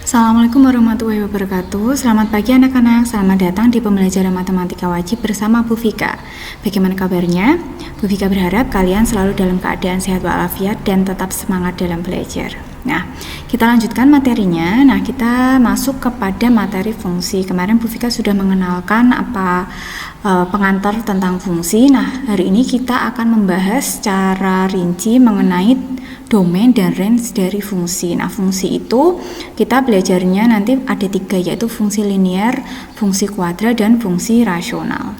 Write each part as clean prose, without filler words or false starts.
Assalamualaikum warahmatullahi wabarakatuh. Selamat pagi anak-anak, selamat datang di pembelajaran matematika wajib bersama Bu Vika. Bagaimana kabarnya? Bu Vika berharap kalian selalu dalam keadaan sehat walafiat dan tetap semangat dalam belajar. Nah, kita lanjutkan materinya. Nah, kita masuk kepada materi fungsi. Kemarin Bu Vika sudah mengenalkan pengantar tentang fungsi. Nah, hari ini kita akan membahas secara rinci mengenai domain dan range dari fungsi. Nah, fungsi itu kita belajarnya nanti ada 3, yaitu fungsi linear, fungsi kuadrat, dan fungsi rasional.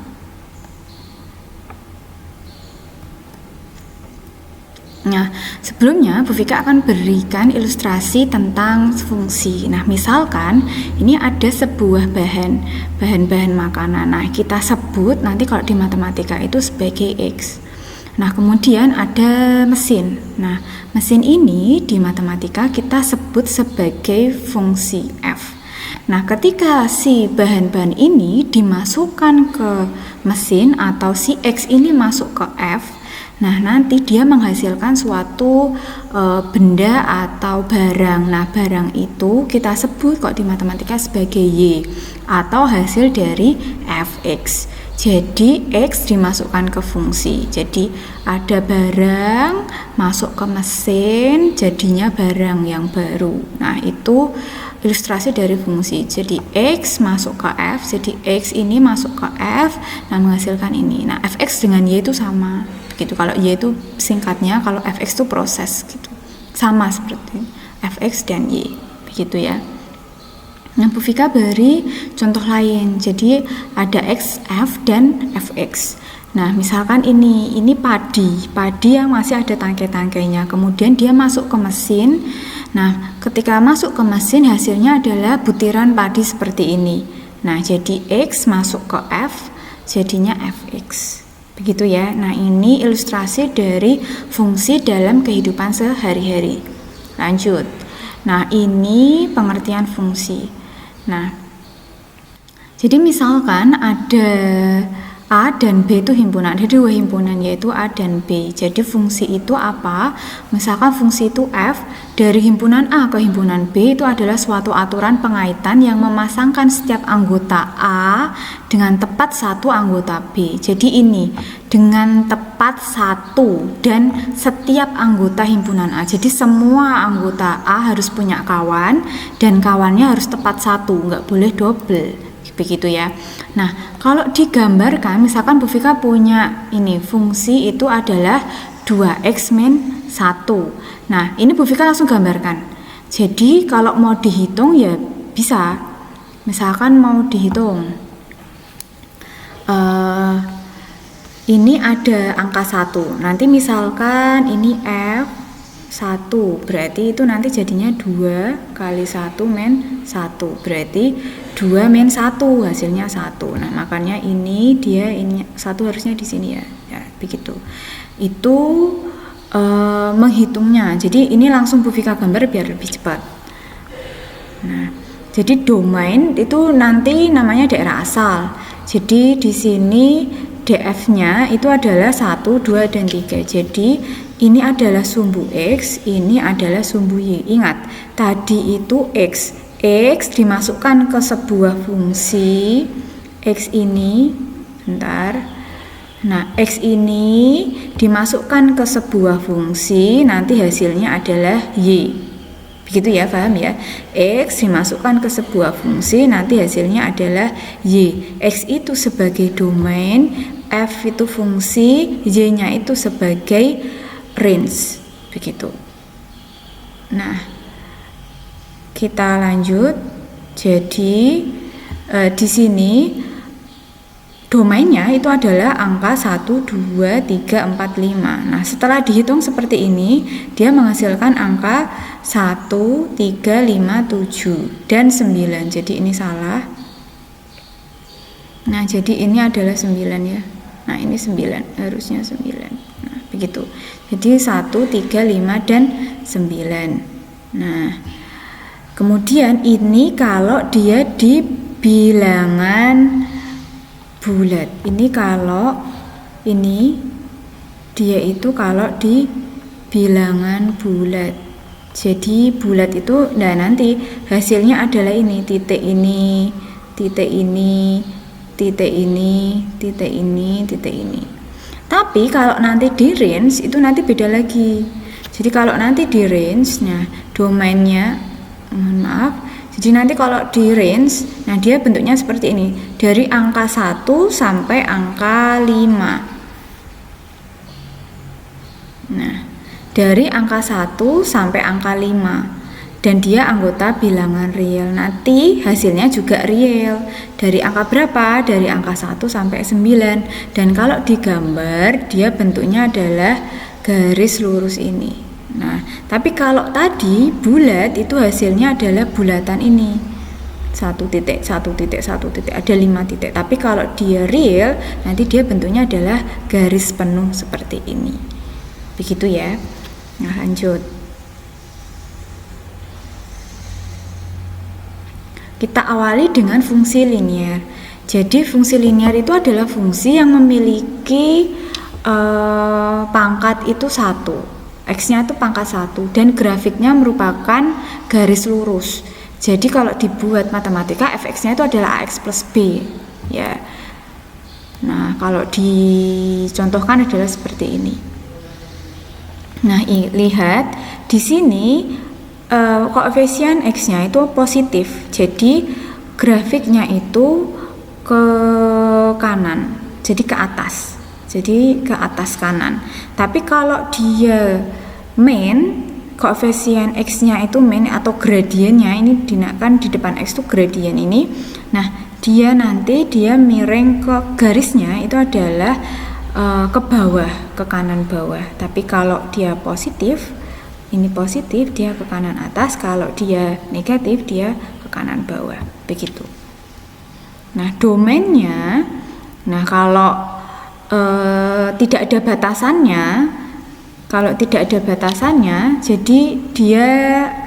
Nah, sebelumnya Bu Vika akan berikan ilustrasi tentang fungsi. Nah, misalkan ini ada sebuah bahan-bahan makanan. Nah, kita sebut nanti kalau di matematika itu sebagai X. Nah, kemudian ada mesin. Nah, mesin ini di matematika kita sebut sebagai fungsi F. Nah, ketika si bahan-bahan ini dimasukkan ke mesin atau si X ini masuk ke F, nah nanti dia menghasilkan suatu benda atau barang. Nah, barang itu kita sebut kok di matematika sebagai Y atau hasil dari Fx. Jadi X dimasukkan ke fungsi. Jadi ada barang masuk ke mesin, jadinya barang yang baru. Nah, itu ilustrasi dari fungsi. Jadi X masuk ke F, jadi X ini masuk ke F, nah menghasilkan ini. Nah, Fx dengan Y itu sama. Gitu. Kalau Y itu singkatnya, kalau Fx itu proses gitu. Sama seperti Fx dan Y. Begitu ya. Nah, Bu Vika beri contoh lain. Jadi ada X, F, dan Fx. Nah, misalkan ini padi yang masih ada tangkai-tangkainya. Kemudian dia masuk ke mesin. Nah, ketika masuk ke mesin hasilnya adalah butiran padi seperti ini. Nah, jadi X masuk ke F, jadinya Fx. Begitu ya. Nah, ini ilustrasi dari fungsi dalam kehidupan sehari-hari. Lanjut. Nah, ini pengertian fungsi. Nah, jadi misalkan ada A dan B itu himpunan, ada 2 himpunan yaitu A dan B. Jadi fungsi itu apa? Misalkan fungsi itu F dari himpunan A ke himpunan B itu adalah suatu aturan pengaitan yang memasangkan setiap anggota A dengan tepat satu anggota B. Jadi ini dengan tepat satu dan setiap anggota himpunan A. Jadi semua anggota A harus punya kawan dan kawannya harus tepat satu, nggak boleh double. Begitu ya. Nah, kalau digambarkan misalkan Bu Vika punya ini fungsi itu adalah 2x min 1. Nah, ini Bu Vika langsung gambarkan. Jadi kalau mau dihitung ya bisa. Misalkan mau dihitung ini ada angka 1. Nanti misalkan ini F 1, berarti itu nanti jadinya 2 kali 1 min 1, berarti 2 min 1 hasilnya 1. Nah, makanya ini 1 harusnya di sini ya. Ya, begitu. Itu menghitungnya. Jadi ini langsung Bu Vika gambar biar lebih cepat. Nah, jadi domain itu nanti namanya daerah asal. Jadi di sini DF-nya itu adalah 1, 2, dan 3. Jadi ini adalah sumbu X, ini adalah sumbu Y. Ingat, tadi itu X. X dimasukkan ke sebuah fungsi. X ini, bentar. Nah, X ini dimasukkan ke sebuah fungsi, nanti hasilnya adalah Y. Begitu ya, paham ya? X dimasukkan ke sebuah fungsi, nanti hasilnya adalah Y. X itu sebagai domain, F itu fungsi, Y-nya itu sebagai range. Begitu. Nah, kita lanjut. Jadi di sini domainnya itu adalah angka 1, 2, 3, 4, 5. Nah, setelah dihitung seperti ini, dia menghasilkan angka 1, 3, 5, 7, dan 9. Jadi ini salah. Nah, jadi ini adalah 9 ya. Nah, ini 9, harusnya 9. Nah, begitu. Jadi 1, 3, 5, dan 9. Nah, kemudian ini kalau dia di bilangan bulat. Ini kalau ini dia itu kalau di bilangan bulat. Jadi bulat itu, nah nanti hasilnya adalah ini, titik ini, titik ini, titik ini, titik ini, titik ini. Tapi kalau nanti di range itu nanti beda lagi. Jadi kalau nanti di range, nah domainnya, mohon maaf, jadi nanti kalau di range, nah dia bentuknya seperti ini, dari angka 1 sampai angka 5. Nah, dari angka 1 sampai angka 5, dan dia anggota bilangan real. Nanti hasilnya juga real. Dari angka berapa? Dari angka 1 sampai 9. Dan kalau digambar, dia bentuknya adalah garis lurus ini. Nah, tapi kalau tadi bulat itu hasilnya adalah bulatan ini. 1 titik, 1 titik, 1 titik, ada 5 titik. Tapi kalau dia real, nanti dia bentuknya adalah garis penuh seperti ini. Begitu ya. Nah, lanjut. Kita awali dengan fungsi linear. Jadi fungsi linear itu adalah fungsi yang memiliki pangkat itu 1. X-nya itu pangkat 1 dan grafiknya merupakan garis lurus. Jadi kalau dibuat matematika, fx-nya itu adalah ax plus b, ya. Nah, kalau dicontohkan adalah seperti ini. Nah, lihat di sini koefisien x-nya itu positif. Jadi grafiknya itu ke kanan, jadi ke atas. Jadi ke atas kanan. Tapi kalau dia main, koefisien x-nya itu main atau gradiennya, ini kan di depan x itu gradien ini. Nah, dia nanti miring ke garisnya itu adalah ke bawah, ke kanan bawah. Tapi kalau dia positif, ini positif, dia ke kanan atas. Kalau dia negatif, dia ke kanan bawah. Begitu. Nah, domainnya, nah kalau tidak ada batasannya, jadi dia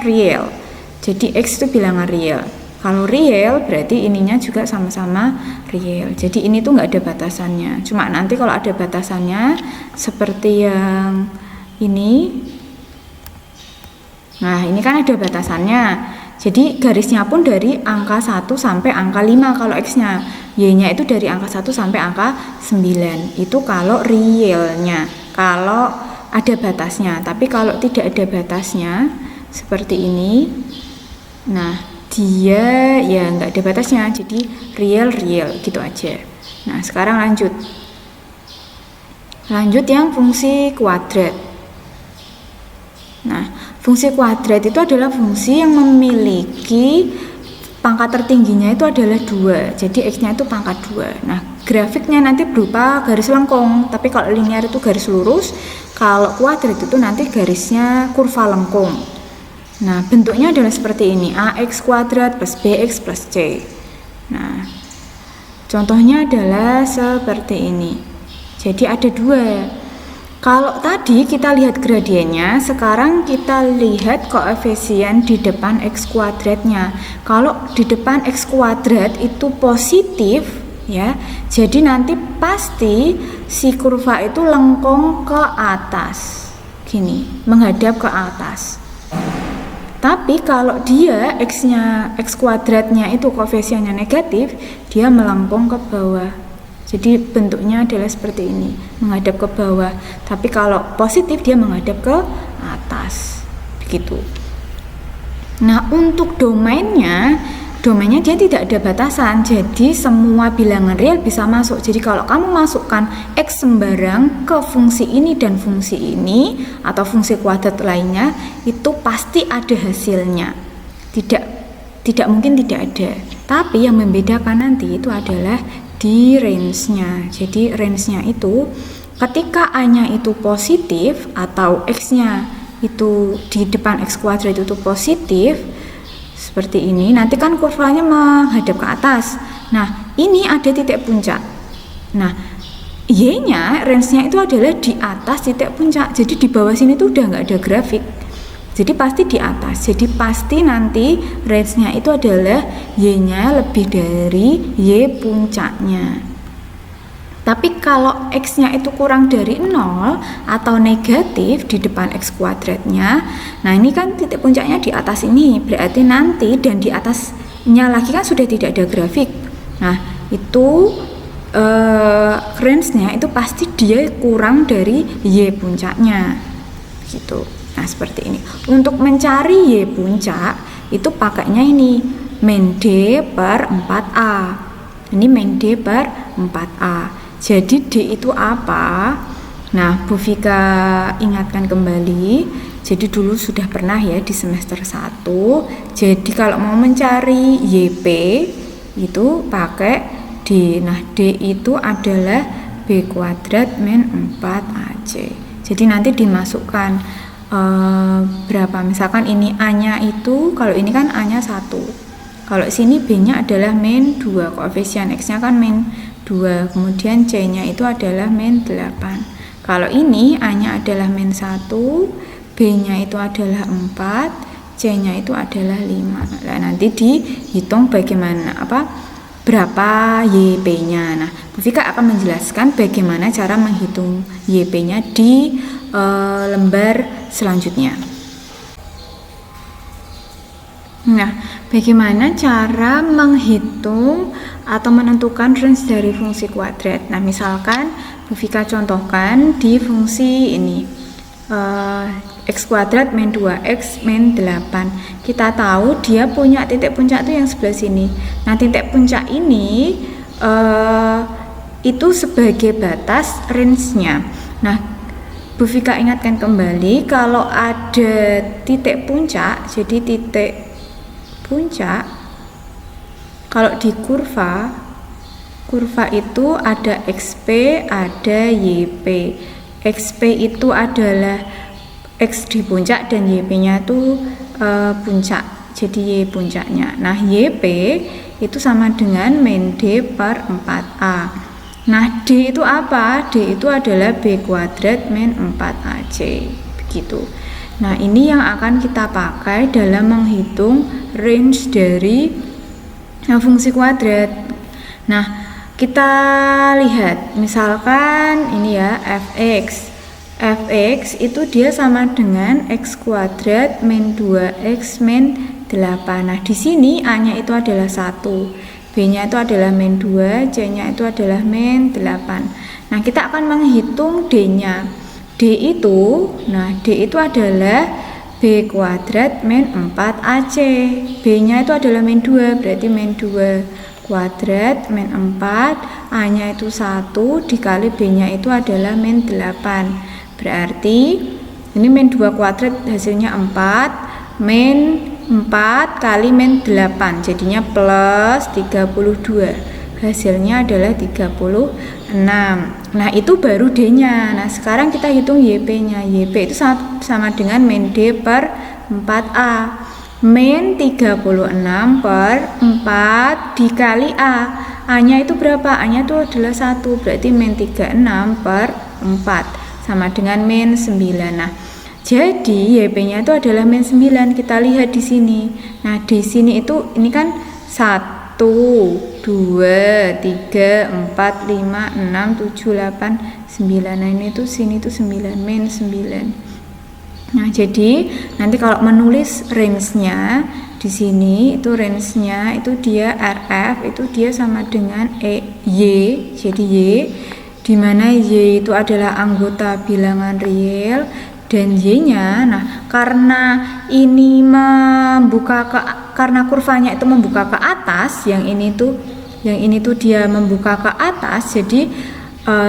real. Jadi x itu bilangan real. Kalau real berarti ininya juga sama-sama real. Jadi ini tuh nggak ada batasannya. Cuma nanti kalau ada batasannya seperti yang ini. Nah, ini kan ada batasannya. Jadi garisnya pun dari angka 1 sampai angka 5 kalau x-nya. Y-nya itu dari angka 1 sampai angka 9. Itu kalau realnya. Kalau ada batasnya. Tapi kalau tidak ada batasnya seperti ini. Nah, dia ya nggak ada batasnya. Jadi real gitu aja. Nah, sekarang lanjut. Lanjut yang fungsi kuadrat. Nah, fungsi kuadrat itu adalah fungsi yang memiliki pangkat tertingginya itu adalah 2. Jadi x-nya itu pangkat 2. Nah, grafiknya nanti berupa garis lengkung. Tapi kalau linear itu garis lurus. Kalau kuadrat itu nanti garisnya kurva lengkung. Nah, bentuknya adalah seperti ini. ax kuadrat plus bx plus c. Nah, contohnya adalah seperti ini. Jadi ada 2. Kalau tadi kita lihat gradiennya, sekarang kita lihat koefisien di depan x kuadratnya. Kalau di depan x kuadrat itu positif, ya, jadi nanti pasti si kurva itu lengkung ke atas, gini, menghadap ke atas. Tapi kalau dia x kuadratnya itu koefisiennya negatif, dia melengkung ke bawah. Jadi bentuknya adalah seperti ini, menghadap ke bawah. Tapi kalau positif dia menghadap ke atas. Begitu. Nah, untuk domainnya dia tidak ada batasan. Jadi semua bilangan real bisa masuk. Jadi kalau kamu masukkan x sembarang ke fungsi ini dan fungsi ini atau fungsi kuadrat lainnya, itu pasti ada hasilnya. Tidak mungkin tidak ada. Tapi yang membedakan nanti itu adalah di range-nya. Jadi range-nya itu ketika A-nya itu positif atau X-nya itu di depan X kuadrat itu positif seperti ini, nanti kan kurvanya menghadap ke atas. Nah, ini ada titik puncak. Nah, Y-nya range-nya itu adalah di atas titik puncak. Jadi di bawah sini tuh udah nggak ada grafik. Jadi pasti di atas. Jadi pasti nanti range-nya itu adalah Y-nya lebih dari Y puncaknya. Tapi kalau X-nya itu kurang dari 0 atau negatif di depan X kuadratnya, nah ini kan titik puncaknya di atas ini, berarti nanti dan di atasnya lagi kan sudah tidak ada grafik. Nah itu range-nya itu pasti dia kurang dari Y puncaknya gitu. Nah seperti ini. Untuk mencari Y puncak itu pakainya ini min D per 4A. Ini min D per 4A. Jadi D itu apa? Nah, Bu Vika ingatkan kembali. Jadi dulu sudah pernah ya di semester 1. Jadi kalau mau mencari YP itu pakai D. Nah, D itu adalah B kuadrat min 4AC. Jadi nanti dimasukkan berapa? Misalkan ini A-nya itu, kalau ini kan A-nya 1. Kalau sini B-nya adalah min 2, koefisien X-nya kan min 2, kemudian C-nya itu adalah min 8. Kalau ini A-nya adalah min 1, B-nya itu adalah 4, C-nya itu adalah 5. Nah, nanti dihitung bagaimana berapa YP-nya. Nah, Bu Vika akan menjelaskan bagaimana cara menghitung YP-nya di lembar selanjutnya. Nah, bagaimana cara menghitung atau menentukan range dari fungsi kuadrat? Nah, misalkan Bu Vika contohkan di fungsi ini X kuadrat min 2X min 8. Kita tahu dia punya titik puncak itu yang sebelah sini. Nah, titik puncak ini itu sebagai batas range-nya. Nah, Bu Vika ingatkan kembali kalau ada titik puncak, jadi titik puncak kalau di kurva itu ada XP, ada YP. XP itu adalah X di puncak dan YP-nya itu puncak, jadi Y puncaknya. Nah, YP itu sama dengan min D per 4A. Nah, D itu apa? D itu adalah B kuadrat min 4AC, begitu. Nah, ini yang akan kita pakai dalam menghitung range dari fungsi kuadrat. Nah, kita lihat misalkan ini ya fx. Fx itu dia sama dengan X kuadrat min 2X min 8. Nah, di sini A-nya itu adalah 1. B-nya itu adalah min 2, C-nya itu adalah min 8. Nah, kita akan menghitung D-nya. D itu adalah B kuadrat min 4AC. B-nya itu adalah min 2, berarti min 2 kuadrat min 4, A-nya itu 1, dikali B-nya itu adalah min 8. Berarti ini min 2 kuadrat hasilnya 4, min 4 kali min 8 jadinya plus 32, hasilnya adalah 36. Nah, itu baru D-nya. Nah, sekarang kita hitung YP-nya. YP itu sama dengan min D per 4A. Min 36 per 4 dikali A. A-nya itu berapa? A-nya itu adalah 1, berarti min 36 per 4 sama dengan min 9. Nah, jadi YP-nya itu adalah min 9. Kita lihat di sini. Nah, di sini itu ini kan 1, 2, 3, 4, 5, 6, 7, 8, 9. Nah, ini tuh sini tuh 9, min 9. Nah, jadi nanti kalau menulis range-nya di sini itu range-nya itu dia RF itu dia sama dengan Y. Jadi Y di mana Y itu adalah anggota bilangan real dan Y-nya, nah karena ini karena kurvanya itu membuka ke atas, yang ini tuh dia membuka ke atas, jadi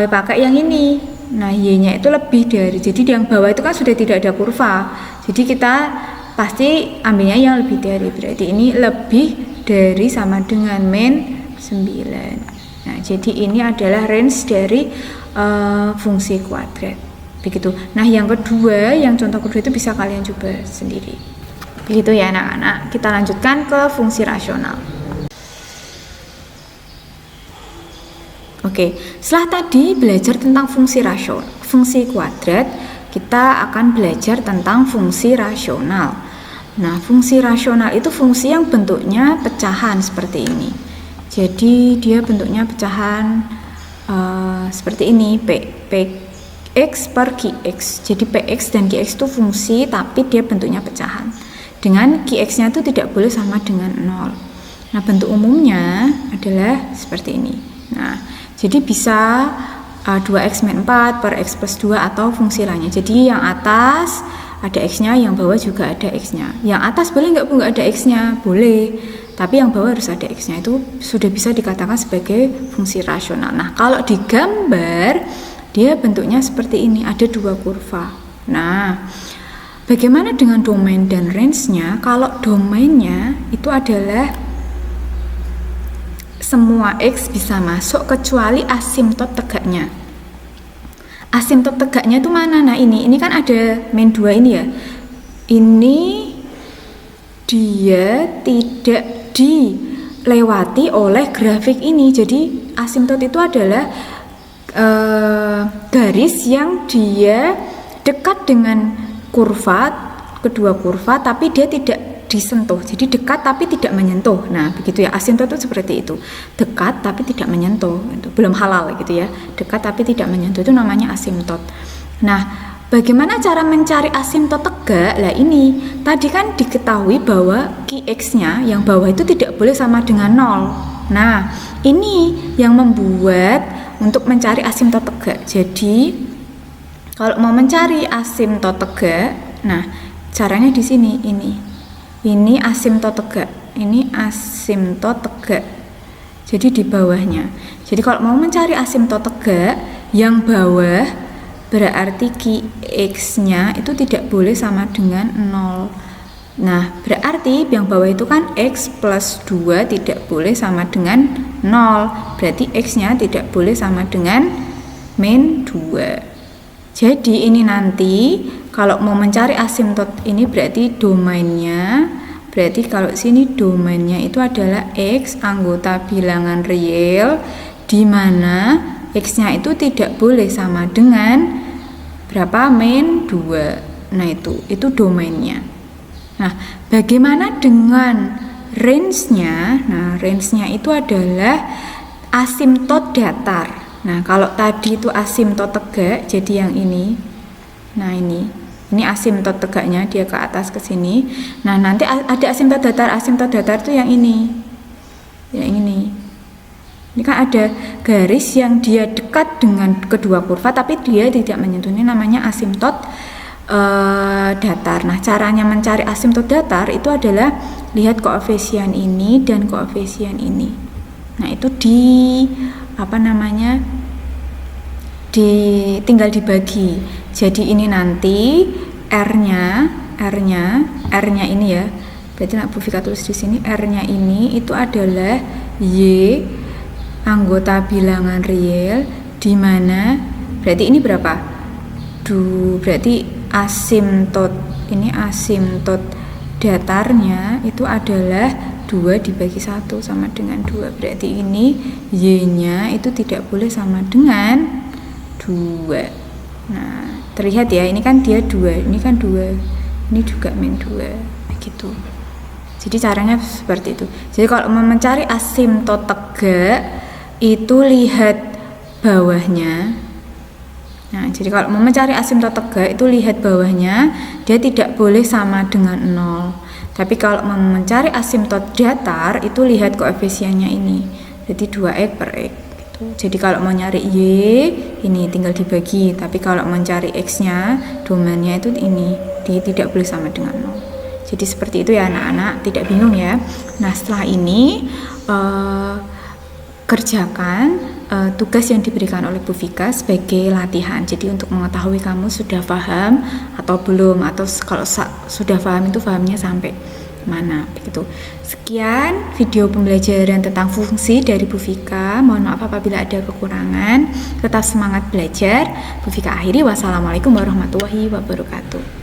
pakai yang ini. Nah, Y-nya itu lebih dari, jadi yang bawah itu kan sudah tidak ada kurva, jadi kita pasti ambilnya yang lebih dari, berarti ini lebih dari sama dengan min 9. Nah, jadi ini adalah range dari fungsi kuadrat. Begitu. Nah, yang kedua, yang contoh kedua itu bisa kalian coba sendiri. Begitu ya anak-anak. Kita lanjutkan ke fungsi rasional. Oke, setelah tadi belajar tentang fungsi kuadrat, kita akan belajar tentang fungsi rasional. Nah, fungsi rasional itu fungsi yang bentuknya pecahan seperti ini. Jadi dia bentuknya pecahan seperti ini, Px per Qx. Jadi Px dan Qx itu fungsi tapi dia bentuknya pecahan. Dengan Qx-nya itu tidak boleh sama dengan 0. Nah, bentuk umumnya adalah seperti ini. Nah, jadi bisa 2x min 4 per x plus 2 atau fungsi lainnya. Jadi yang atas ada x-nya, yang bawah juga ada x-nya. Yang atas boleh nggak Bu nggak ada x-nya? Boleh. Tapi yang bawah harus ada x-nya, itu sudah bisa dikatakan sebagai fungsi rasional. Nah, kalau digambar, dia bentuknya seperti ini, ada dua kurva. Nah, bagaimana dengan domain dan range-nya? Kalau domainnya itu adalah semua x bisa masuk kecuali asimtot tegaknya. Asimtot tegaknya itu mana? Nah, ini kan ada min 2 ini ya. Ini dia tidak dilewati oleh grafik ini. Jadi asimtot itu adalah garis yang dia dekat dengan kurva, kedua kurva, tapi dia tidak disentuh. Jadi dekat tapi tidak menyentuh. Nah, begitu ya, asimtot itu seperti itu. Dekat tapi tidak menyentuh. Itu belum halal gitu ya. Dekat tapi tidak menyentuh, itu namanya asimtot. Nah, bagaimana cara mencari asimtot tegak? Lah ini, tadi kan diketahui bahwa Qx-nya yang bawah itu tidak boleh sama dengan 0. Nah, ini yang membuat untuk mencari asimtot tegak. Jadi, kalau mau mencari asimtot tegak, nah, caranya di sini ini. Ini asimtot tegak. Ini asimtot tegak. Jadi di bawahnya. Jadi kalau mau mencari asimtot tegak, yang bawah berarti Qx-nya itu tidak boleh sama dengan 0. Nah, berarti yang bawah itu kan X plus 2 tidak boleh sama dengan 0. Berarti X-nya tidak boleh sama dengan min 2. Jadi ini nanti kalau mau mencari asimtot ini berarti domainnya, berarti kalau sini domainnya itu adalah X anggota bilangan real, di mana X-nya itu tidak boleh sama dengan berapa? Min 2. Nah, itu domainnya. Nah, bagaimana dengan range-nya? Nah, range-nya itu adalah asimtot datar. Nah, kalau tadi itu asimtot tegak, jadi yang ini. Nah, ini asimtot tegaknya, dia ke atas ke sini. Nah, nanti ada asimtot datar. Asimtot datar itu yang ini. Yang ini. Ini kan ada garis yang dia dekat dengan kedua kurva tapi dia tidak menyentuh. Ini namanya asimtot datar. Nah, caranya mencari asimtot datar itu adalah lihat koefisien ini dan koefisien ini. Nah, itu tinggal dibagi. Jadi ini nanti R-nya ini ya. Berarti Bu Vika tulis di sini R-nya ini itu adalah Y anggota bilangan real, di mana berarti ini berapa? Berarti asimtot datarnya itu adalah 2 dibagi 1 sama dengan 2. Berarti ini Y-nya itu tidak boleh sama dengan 2. Nah, terlihat ya, ini kan dia 2, ini kan 2, ini juga min 2, begitu. Jadi caranya seperti itu. Jadi kalau mau mencari asimtot tegak itu lihat bawahnya. Nah, jadi kalau mau mencari asimtot tegak itu lihat bawahnya, dia tidak boleh sama dengan 0. Tapi kalau mau mencari asimtot datar itu lihat koefisiennya ini. Jadi 2x per x gitu. Jadi kalau mau nyari Y ini tinggal dibagi, tapi kalau mencari X-nya domainnya itu ini, dia tidak boleh sama dengan 0. Jadi seperti itu ya anak-anak, tidak bingung ya. Nah, setelah ini kerjakan tugas yang diberikan oleh Bu Vika sebagai latihan. Jadi untuk mengetahui kamu sudah paham atau belum, atau kalau sudah paham itu pahamnya sampai mana begitu. Sekian video pembelajaran tentang fungsi dari Bu Vika. Mohon maaf apabila ada kekurangan. Tetap semangat belajar. Bu Vika akhiri. Wassalamualaikum warahmatullahi wabarakatuh.